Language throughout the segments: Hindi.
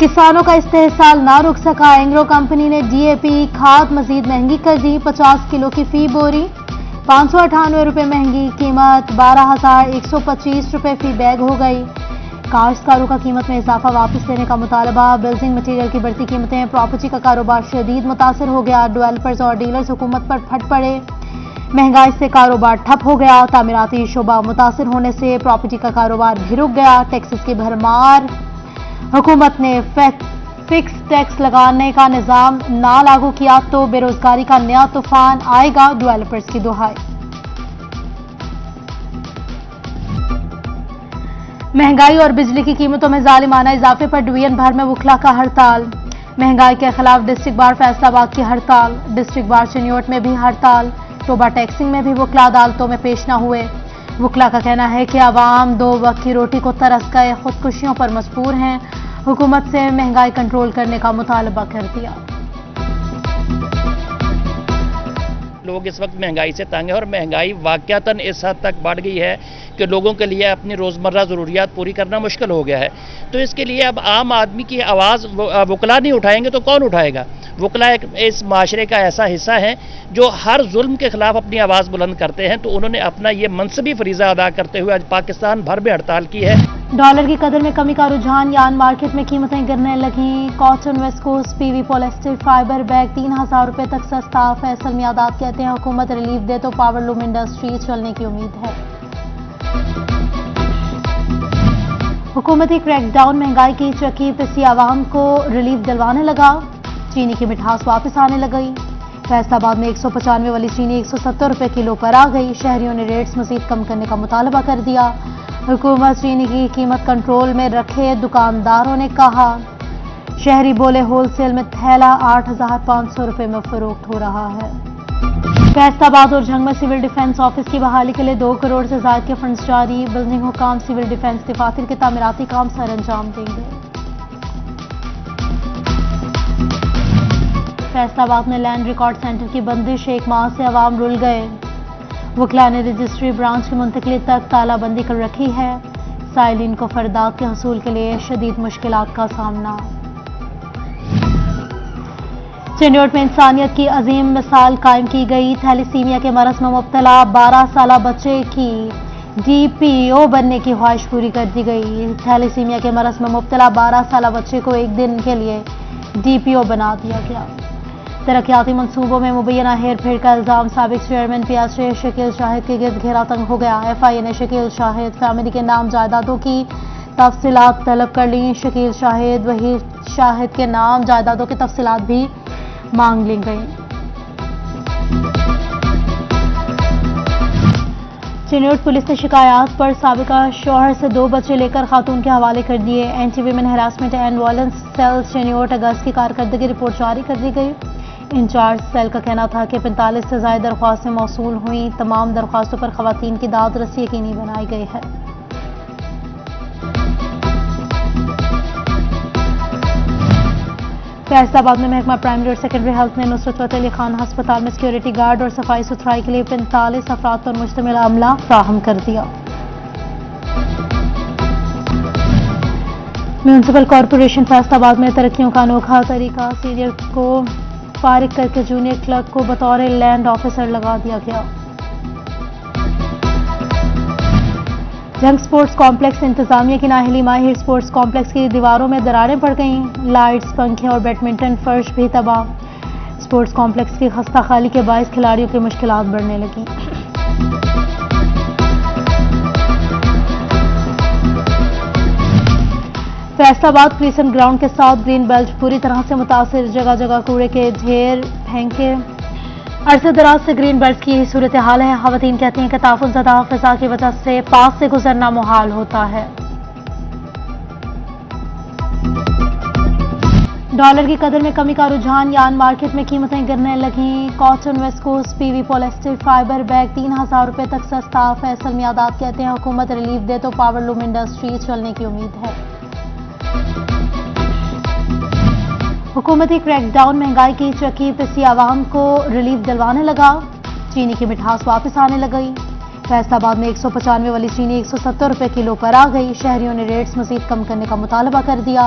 किसानों का इस्तेहसाल ना रुक सका। एंग्रो कंपनी ने डीएपी खाद मजीद महंगी कर दी। 50 किलो की फी बोरी 598 रुपये महंगी, कीमत 12,125 रुपये फी बैग हो गई। काश्तकारों का कीमत में इजाफा वापस लेने का मुतालबा। बिल्डिंग मटीरियल की बढ़ती कीमतें, प्रॉपर्टी का कारोबार शदीद मुतासर हो गया। डेवलपर्स और डीलर्स हुकूमत पर फट पड़े। महंगाई से कारोबार ठप हो गया। तामीराती शोबा मुतासर होने से प्रॉपर्टी का कारोबार भी रुक गया। टैक्सेस की भरमार। हुकूमत ने फिक्स टैक्स लगाने का निजाम ना लागू किया तो बेरोजगारी का नया तूफान आएगा। डेवलपर्स की दुहाई। महंगाई और बिजली की कीमतों में जालिमाना इजाफे पर डिवीजन भर में वकला का हड़ताल। महंगाई के खिलाफ डिस्ट्रिक्ट बार फैसलाबाद की हड़ताल। डिस्ट्रिक्ट बार चिन्योट में भी हड़ताल। टोबा टैक्सिंग में भी वकला अदालतों में पेश न हुए। वकला का कहना है कि आवाम 2 वक्त की रोटी को तरस गए खुदकुशियों पर मजबूर हैं। हुकूमत से महंगाई कंट्रोल करने का मुतालबा कर दिया। लोग इस वक्त महंगाई से तंग है और महंगाई वाकयातन इस हद तक बढ़ गई है कि लोगों के लिए अपनी रोज़मर्रा ज़रूरियात पूरी करना मुश्किल हो गया है। तो इसके लिए अब आम आदमी की आवाज़ वकला नहीं उठाएंगे तो कौन उठाएगा। वकला एक इस माशरे का ऐसा हिस्सा है जो हर जुल्म के खिलाफ अपनी आवाज़ बुलंद करते हैं। तो उन्होंने अपना ये मनसबी फरीज़ा अदा करते हुए आज पाकिस्तान भर में हड़ताल की है। डॉलर की कदर में कमी का रुझान, यान मार्केट में कीमतें गिरने लगी। Cotton, वेस्कोस, PV polyester fibre bag 3000 रुपए तक सस्ता। फैसल मियादात कहते हैं हुकूमत रिलीफ दे तो पावर लूम इंडस्ट्री चलने की उम्मीद है। हुकूमती क्रैकडाउन महंगाई की चक्की पिसी आवाम को रिलीफ दिलवाने लगा। चीनी की मिठास वापस आने लगी। फैसलाबाद में 195 वाली चीनी 170 रुपए किलो पर आ गई। शहरियों ने रेट्स मजीद कम करने का मुतालबा कर दिया। हुकूमत चीनी की कीमत कंट्रोल में रखे, दुकानदारों ने कहा। शहरी बोले होलसेल में थैला 8,500 रुपए में फरोख्त हो रहा है। फैसलाबाद और झंग में सिविल डिफेंस ऑफिस की बहाली के लिए 2 करोड़ से ज्यादा के फंड्स जारी। बिल्डिंग हुकाम सिविल डिफेंस दफातर के तामीराती काम सर अंजाम देंगे। फैसलाबाद में लैंड रिकॉर्ड सेंटर की बंदिश, 1 माह से अवाम रुल गए। वकला ने रजिस्ट्री ब्रांच की मुंतकली तक तालाबंदी कर रखी है। साइलिन को फरदात के हसूल के लिए शदीद मुश्किलात का सामना। चिन्योट में इंसानियत की अजीम मिसाल कायम की गई। थैलीसीमिया के मरज में मुब्तला 12 साल बच्चे की डीपीओ बनने की ख्वाहिश पूरी कर दी गई। थैलीसीमिया के मरज में मुब्तला 12 साल बच्चे को एक दिन के लिए डीपीओ बना दिया गया। तरक्याती मंसूबों में मुबैना हेर फेर का इल्जाम। साबिक चेयरमैन पियासे शकील शाहिद के गिर्द घेरा तंग हो गया। एफआईए ने शकील शाहिद फैमिली के नाम जायदादों की तफसीलात तलब कर ली। शकील शाहिद वही शाहिद के नाम जायदादों की तफसीलात भी मांग ली गई। चिन्योट पुलिस ने शिकायत पर साबिका शौहर से 2 बच्चे लेकर खातून के हवाले कर दिए। Anti women harassment and violence cell Chiniot अगस्त की कारकर्दगी रिपोर्ट जारी कर दी गई। इंचार्ज सेल का कहना था कि 45 से ज्यादा दरख्वास्तें मौसूल हुई। तमाम दरख्वास्तों पर खवातीन की दाद रसी यकीनी बनाई गई है। फैसलाबाद में महकमा प्राइमरी और सेकेंडरी हेल्थ ने नुसरत फतेह अली खान अस्पताल में सिक्योरिटी गार्ड और सफाई सुथराई के लिए 45 अफराद पर मुश्तमिल अमला फ्राहम कर दिया। म्यूनसिपल कॉरपोरेशन फैसलाबाद में तरक्कियों का अनोखा तरीका। सीनियर को फारिग करके जूनियर क्लर्क को बतौर लैंड ऑफिसर लगा दिया गया। जंग स्पोर्ट्स कॉम्प्लेक्स इंतजामिया की नाअहली माहिर। स्पोर्ट्स कॉम्प्लेक्स की दीवारों में दरारें पड़ गईं। लाइट्स, पंखे और बैडमिंटन फर्श भी तबाह। स्पोर्ट्स कॉम्प्लेक्स की खस्ता खाली के बायस खिलाड़ियों की मुश्किलात बढ़ने लगी। फैसलाबाद क्रिसेंट ग्राउंड के साथ ग्रीन बेल्ट पूरी तरह से मुतासिर। जगह जगह कूड़े के ढेर फेंके। अरसे दराज से ग्रीन बेल्ट की यही सूरत हाल है। खवातीन कहती हैं कि ताफुज़दा फिजा की वजह से पास से गुजरना मुहाल होता है। डॉलर की कदर में कमी का रुझान, यान मार्केट में कीमतें गिरने लगी। Cotton, वेस्कोस, PV polyester fibre bag 3000 रुपए तक सस्ता। फैसल मियादात कहते हैं हुकूमत रिलीफ दे तो पावर लूम इंडस्ट्री चलने की उम्मीद है। हुकूमती क्रैकडाउन महंगाई की चक्की पिसी आवाम को रिलीफ दिलवाने लगा। चीनी की मिठास वापस आने लगी। फैसलाबाद में 195 वाली चीनी 170 रुपए किलो पर आ गई। शहरियों ने रेट्स मजीद कम करने का मुतालबा कर दिया।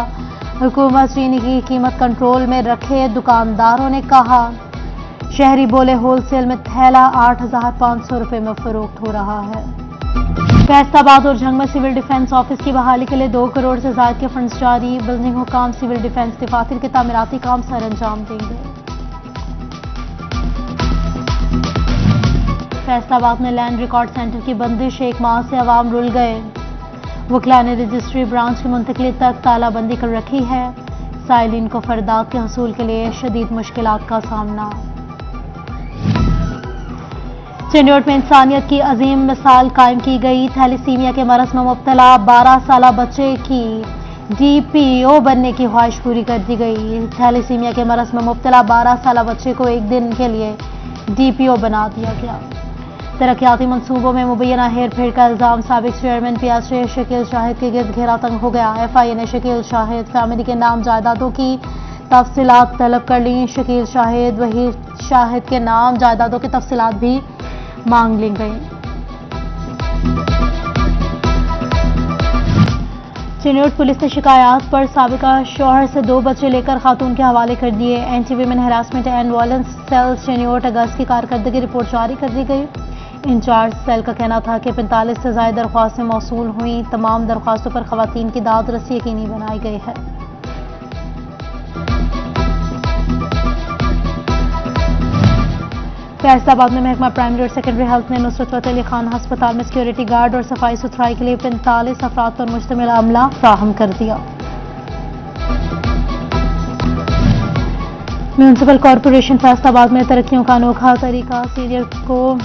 हुकूमत चीनी की कीमत कंट्रोल में रखे, दुकानदारों ने कहा। शहरी बोले होलसेल में थैला 8,500 रुपए में फरोख्त हो रहा है। फैसलाबाद और झंग में सिविल डिफेंस ऑफिस की बहाली के लिए 2 करोड़ से ज्यादा के फंड्स जारी। बिल्डिंग हुकाम सिविल डिफेंस दफातर के तामीराती काम सर अंजाम देंगे। फैसलाबाद में लैंड रिकॉर्ड सेंटर की बंदिश, 1 माह से अवाम रुल गए। वकला ने रजिस्ट्री ब्रांच की मुंतकली तक तालाबंदी कर रखी है। साइलिन को फरदात के हसूल के लिए शदीद मुश्किलात का सामना। चिन्योट में इंसानियत की अजीम मिसाल कायम की गई। थैलीसीमिया के मरज में मुब्तला 12 साला बच्चे की DPO बनने की ख्वाहिश पूरी कर दी गई। थैलीसीमिया के मरज में मुब्तला 12 साला बच्चे को एक दिन के लिए DPO बना दिया गया। तरक्याती मंसूबों में मुबैना हेर फेर का इल्जाम, साबिक चेयरमैन PSA शकील शाहिद के गिर्द घेरा तंग हो गया। FIA ने शकील शाहिद फैमिली के नाम जायदादों की तफसीलात तलब कर ली। शकील शाहिद वही शाहिद के नाम जायदादों की तफसीलात भी मांग ली गई। चिन्योट पुलिस ने शिकायत पर साबिका शौहर से 2 बच्चे लेकर खातून के हवाले कर दिए। Anti women harassment and violence cell Chiniot अगस्त की कारकर्दगी रिपोर्ट जारी कर दी गई। इंचार्ज सेल का कहना था कि 45 से ज्यादा दरख्वास्तें मौसूल हुई। तमाम दरख्वास्तों पर खवातीन की दाद रसी यकीनी बनाई गई है। फैसलाबाद में महकमा प्राइमरी और सेकेंडरी हेल्थ ने नुसरत फतेह अली खान अस्पताल में सिक्योरिटी गार्ड और सफाई सुथराई के लिए 45 अफराद पर मुश्तमिल अमला फ्राहम कर दिया। म्यूनसिपल कॉरपोरेशन फैसलाबाद में तरक्कियों का अनोखा तरीका, सीनियर को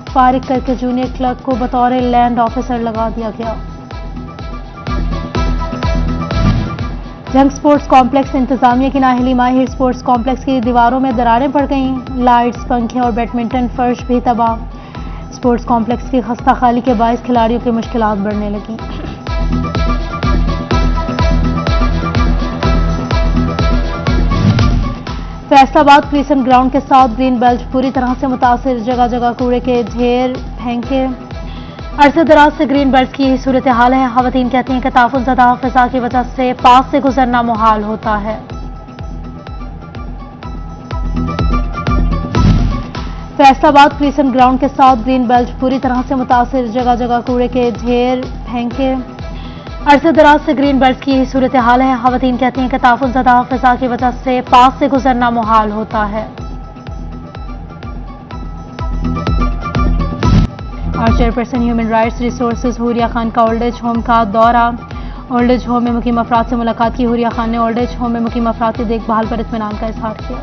फारिग करके जूनियर क्लर्क को बतौर लैंड ऑफिसर लगा दिया गया। जंग स्पोर्ट्स कॉम्प्लेक्स इंतजामिया की नाअहली, माहिर स्पोर्ट्स कॉम्प्लेक्स की दीवारों में दरारें पड़ गईं। लाइट्स, पंखे और बैडमिंटन फर्श भी तबाह। स्पोर्ट्स कॉम्प्लेक्स की खस्ता खाली के बायस खिलाड़ियों की मुश्किलात बढ़ने लगी। फैसलाबाद क्रिसेंट ग्राउंड के साथ ग्रीन बेल्ट पूरी तरह से मुतासिर, जगह जगह कूड़े के ढेर फेंके। अरसे दराज से ग्रीन बेल्ट की यही सूरत हाल है। खवातीन कहती हैं कि ताफुज़दा फिजा की वजह से पास से गुजरना मुहाल होता है। फैसलाबाद क्रिसेंट ग्राउंड के साथ ग्रीन बेल्ट पूरी तरह से मुतासिर, जगह जगह कूड़े के ढेर फेंके। अरसे दराज से ग्रीन बेल्ट की यही सूरत हाल है। खवातीन कहती हैं कि ताफुज़दा फिजा की वजह से पास से गुजरना मुहाल होता है। और chairperson human rights resources Huriya Khan का ओल्ड एज होम का दौरा। ओल्ड एज होम में मुकीम अफराद से मुलाकात की हुरिया खान ने ओल्ड एज होम में मुकीम अफराद की देखभाल पर इत्मीनान का इजहार किया।